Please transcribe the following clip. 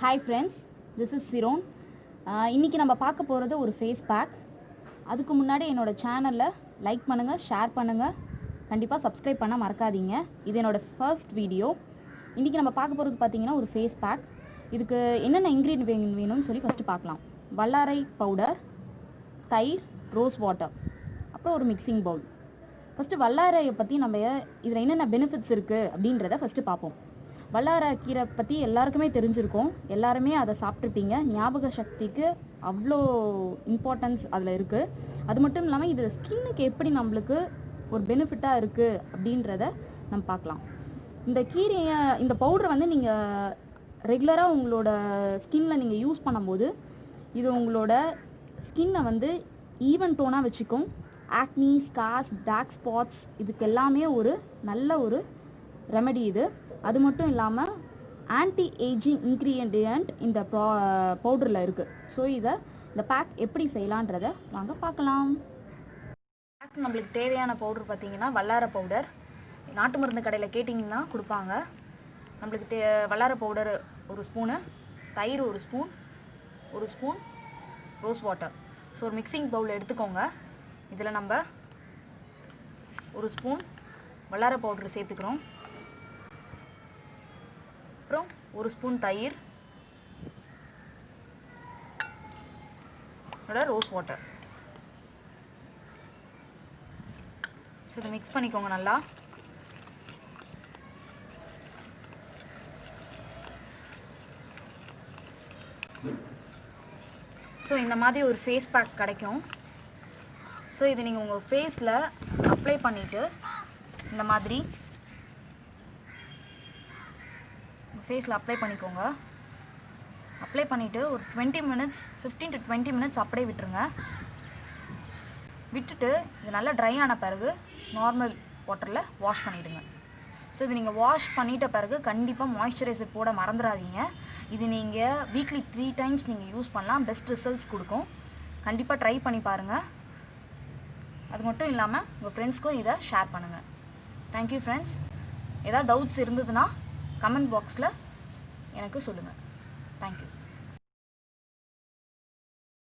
Hi friends, this is Siron. இன்னைக்கு நம்ம பார்க்க போகிறது ஒரு ஃபேஸ் பேக். அதுக்கு முன்னாடி என்னோட சேனலில் லைக் பண்ணுங்கள், ஷேர் பண்ணுங்கள், கண்டிப்பாக சப்ஸ்கிரைப் பண்ண மறக்காதீங்க. இது என்னோடய ஃபர்ஸ்ட் வீடியோ. இன்றைக்கி நம்ம பார்க்க போகிறது பார்த்திங்கன்னா ஒரு ஃபேஸ் பேக். இதுக்கு என்னென்ன இன்க்ரீடியன்ட் வேணும்னு சொல்லி ஃபஸ்ட்டு பார்க்கலாம். வல்லாரை பவுடர், தயிர், ரோஸ் வாட்டர், அப்புறம் ஒரு மிக்சிங் பவுல். ஃபஸ்ட்டு வல்லாரையை பற்றி நம்ம இதில் என்னென்ன பெனிஃபிட்ஸ் இருக்குது அப்படின்றத ஃபஸ்ட்டு பார்ப்போம். வல்லாரை கீரை பற்றி எல்லாருக்குமே தெரிஞ்சிருக்கும், எல்லாருமே அதை சாப்பிட்ருப்பீங்க. ஞாபக சக்திக்கு அவ்வளோ இம்பார்ட்டன்ஸ் அதில் இருக்குது. அது மட்டும் இல்லாமல் இது ஸ்கின்னுக்கு எப்படி நம்மளுக்கு ஒரு பெனிஃபிட்டாக இருக்குது அப்படின்றத நம்ம பார்க்கலாம். இந்த கீரையை, இந்த பவுடரை வந்து நீங்கள் ரெகுலராக உங்களோட ஸ்கின்னில் நீங்கள் யூஸ் பண்ணும்போது இது உங்களோட ஸ்கின்னை வந்து ஈவன் டோனாக வச்சுக்கும். ஆக்னி, ஸ்கார்ஸ், டார்க் ஸ்பாட்ஸ் இதுக்கு எல்லாமே ஒரு நல்ல ஒரு ரெமெடி இது. அது மட்டும் இல்லாமல் ஆன்டி ஏஜிங் இன்க்ரீடியன்ட் இந்த பவுடரில் இருக்குது. ஸோ இந்த பேக் எப்படி செய்யலான்றதை வாங்க பார்க்கலாம். பேக் நம்மளுக்கு தேவையான பவுடர் பார்த்திங்கன்னா வல்லாரை பவுடர். நாட்டு மருந்து கடையில் கேட்டிங்கன்னா கொடுப்பாங்க. நம்மளுக்கு வல்லாரை பவுடர் ஒரு ஸ்பூனு, தயிர் ஒரு ஸ்பூன், ரோஸ் வாட்டர். ஸோ ஒரு மிக்சிங் பவுல் எடுத்துக்கோங்க. இதில் நம்ம ஒரு ஸ்பூன் வல்லாரை பவுடர் சேர்த்துக்கிறோம். அப்புறம் ஒரு ஸ்பூன் தயிர், ரோஸ் வாட்டர். ஸோ இதை மிக்ஸ் பண்ணிக்கோங்க நல்லா. ஸோ இந்த மாதிரி ஒரு ஃபேஸ் பேக் கிடைக்கும். ஸோ இதை நீங்கள் உங்கள் ஃபேஸில் அப்ளை பண்ணிவிட்டு இந்த மாதிரி ஃபேஸில் அப்ளை பண்ணிக்கோங்க. அப்ளை பண்ணிவிட்டு ஒரு 15 to 20 minutes அப்படியே விட்டுருங்க. விட்டுட்டு இது நல்லா ட்ரை ஆன பிறகு நார்மல் வாட்டரில் வாஷ் பண்ணிவிடுங்க. ஸோ இது நீங்கள் வாஷ் பண்ணிட்ட பிறகு கண்டிப்பாக மாய்ஸ்சரைசர் போட மறந்துடாதீங்க. இது நீங்கள் வீக்லி 3 times நீங்கள் யூஸ் பண்ணலாம். பெஸ்ட் ரிசல்ட்ஸ் கொடுக்கும். கண்டிப்பாக ட்ரை பண்ணி பாருங்கள். அது மட்டும் இல்லாமல் உங்கள் ஃப்ரெண்ட்ஸ்க்கும் இதை ஷேர் பண்ணுங்கள். Thank you friends. ஏதாவது டவுட்ஸ் இருந்ததுன்னா கமெண்ட் பாக்ஸில் எனக்கு சொல்லுங்கள். தேங்க்யூ.